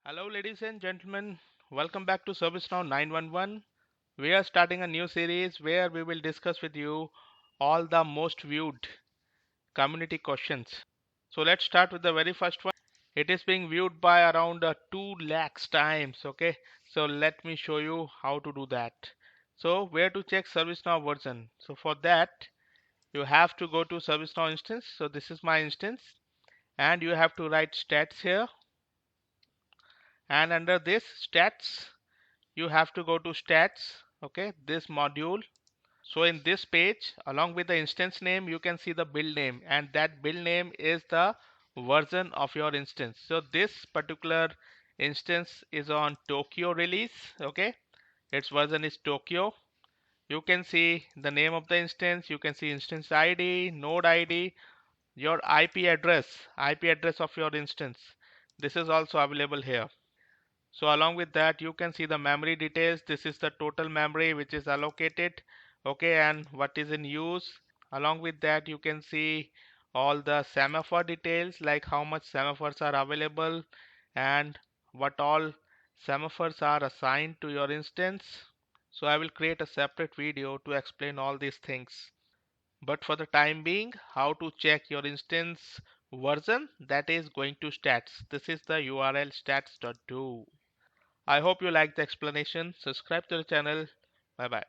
Hello, ladies and gentlemen. Welcome back to ServiceNow 911. We are starting a new series where we will discuss with you all the most viewed community questions. So let's start with the very first one. It is being viewed by around 2 lakhs times. Okay, so let me show you how to do that. So where to check ServiceNow version? So for that, you have to go to ServiceNow instance. So this is my instance, and you have to write stats here. And under this stats, you have to go to stats, okay, this module. So in this page, along with the instance name, you can see the build name, and that build name is the version of your instance. So this particular instance is on Tokyo release, okay, its version is Tokyo. You can see the name of the instance, you can see instance ID, node ID, your IP address of your instance. This is also available here. So along with that, you can see the memory details. This is the total memory which is allocated, okay, and what is in use. Along with that, you can see all the semaphore details, like how much semaphores are available and what all semaphores are assigned to your instance. So I will create a separate video to explain all these things. But for the time being, how to check your instance version, that is going to stats. This is the URL stats.do. I hope you like the explanation. Subscribe to the channel. Bye bye.